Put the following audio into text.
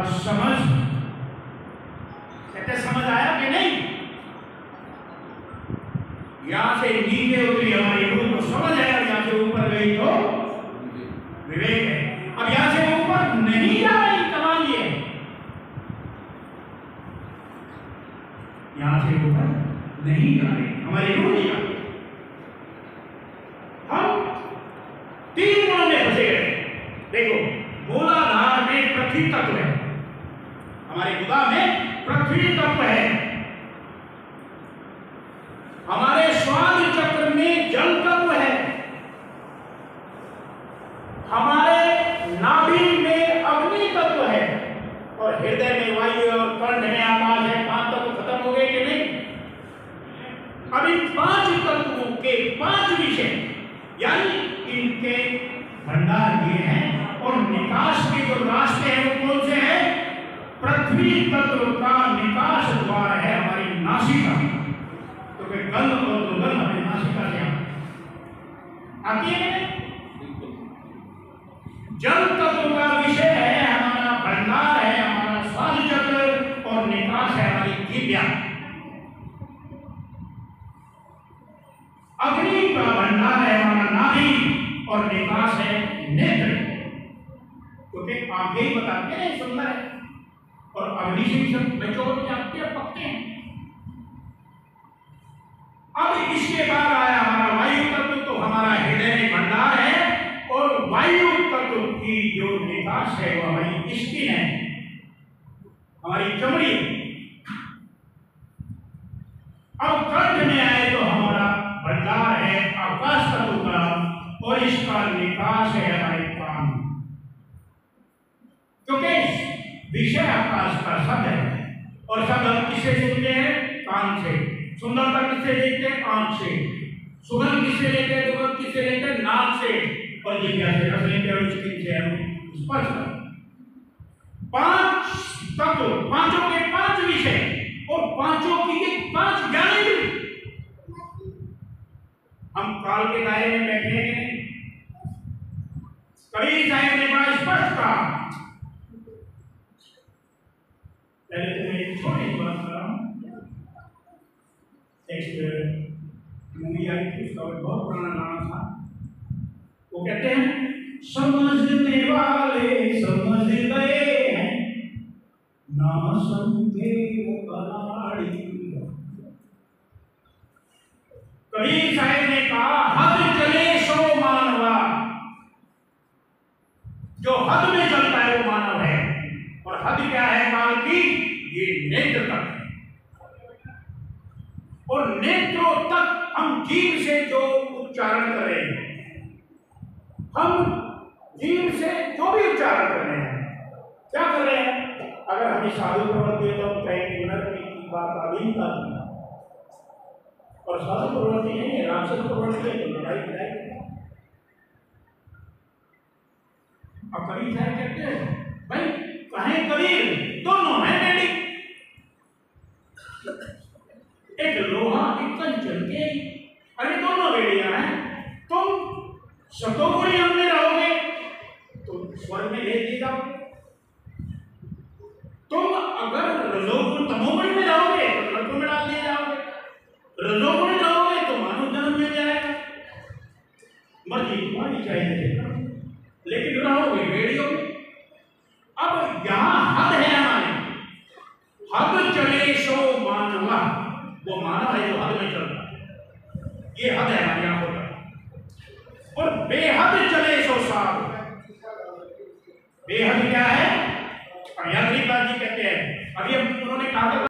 हमारा समझ, कहते समझ आया कि नहीं? यहां से नीचे उतरी हमारी रूह को समझ आया, यहां से ऊपर गई तो विवेक है। अब यहां से ऊपर नहीं जा रही, कमाल ये है, यहां से ऊपर नहीं जा रही हमारी रूह, नहीं जा रही। हम तीन गुणों में फंसे गए। देखो, मूलाधार में पृथ्वी तत्व है, हमारे खुदा में पृथ्वी तत्व है, हमारे स्वाद चक्र में जल तत्व है, हमारे नाभि में अग्नि तत्व है, और हृदय में वायु और कंठ में आकाश है। पांच तत्व खत्म हो गए कि नहीं? अब इन पांच तत्वों के पांच विषय, यानी इनके भंडार ये हैं, और निकास के जो रास्ते हैं वो कौन से हैं? पृथ्वी तत्व का निकास द्वार है हमारी नासिका, क्योंकि गंध और दुर्गंध हमें नासिका से आती है। जल तत्व का विषय है हमारा भंडार, है हमारा स्वाद चक्र, और निकास है हमारी जीव्या। अग्नि का भंडार है हमारा नाभि, और निकास है नेत्र, क्योंकि आंखें ही बताते हैं सुंदर है, और अग्नि से भी सब निचोड़ जाते हैं, पकते हैं। अब इसके बाद आया हमारा वायु तत्व, तो हमारा हृदय में भंडार है, और वायु तत्व की जो निकास है वो हमारी स्किन है, हमारी चमड़ी। अब कंठ में आए तो हमारा भंडार है आकाश तत्व का, और इसका निकास है हमारे कान, क्योंकि विषय आकाश का शब्द है, और शब्द हम किससे सुनते हैं? कान से। सुंदरता किससे देखते हैं? आंख से। सुगंध किससे लेते हैं? दुर्गंध किससे लेते हैं? नाक से। और जिह्वा से रस लेते हैं, और स्किन से हम स्पर्श करते हैं। पांच तत्व, पांचों के पांच विषय, और पांचों की ये पांच ज्ञानेंद्रिय। हम काल के दायरे में बैठे हैं, कबीर साहब ने बड़ा स्पष्ट कहा। पहले तो मैं एक छोटी बात कर रहा हूं। एक मूवी आई थी, उसका बहुत पुराना गाना था। वो कहते हैं, समझने वाले समझ गए हैं, ना समझे वो कनाड़ी। कबीर साहब ने कहा, हद चले सो मानवा। जो हद में चलता है वो मानव है, और हद क्या है काल की? ये नेत्र तक है, और नेत्रों तक हम जीव से जो उच्चारण कर रहे हैं, हम जीव से जो भी उच्चारण कर रहे हैं, क्या कर रहे हैं? अगर हमें साधु प्रवृत्ति तो कहेंगे नरक की बात अभी का, और साधु प्रवृत्ति नहीं है, राक्षस प्रवृत्ति है, तो लड़ाई लड़ाई। अब कबीर साहब कहते हैं, भाई कहें कबीर, दोनों हैं बेटी, एक लोहा एक कंचन के, अरे दोनों बेड़ियां हैं। तुम सतोगुणी में रहोगे तो स्वर्ग में भेज दिए जाओगे, तुम अगर रजोगुण तमोगुण में रहोगे तो नरक में डाल दिए जाओगे, रजोगुण रहोगे तो मानव जन्म मिल जाएगा। मर्जी तुम्हारी चाहिए, लेकिन रहोगे बेड़ियों में। अब यहां हद है हमारे, हद चले सो मानवा, वो मानव है जो हद में चलता है, ये हद है हमारी आंखों तक। और बेहद चले सो साध। बेहद क्या है? जी कहते हैं, अभी उन्होंने कहा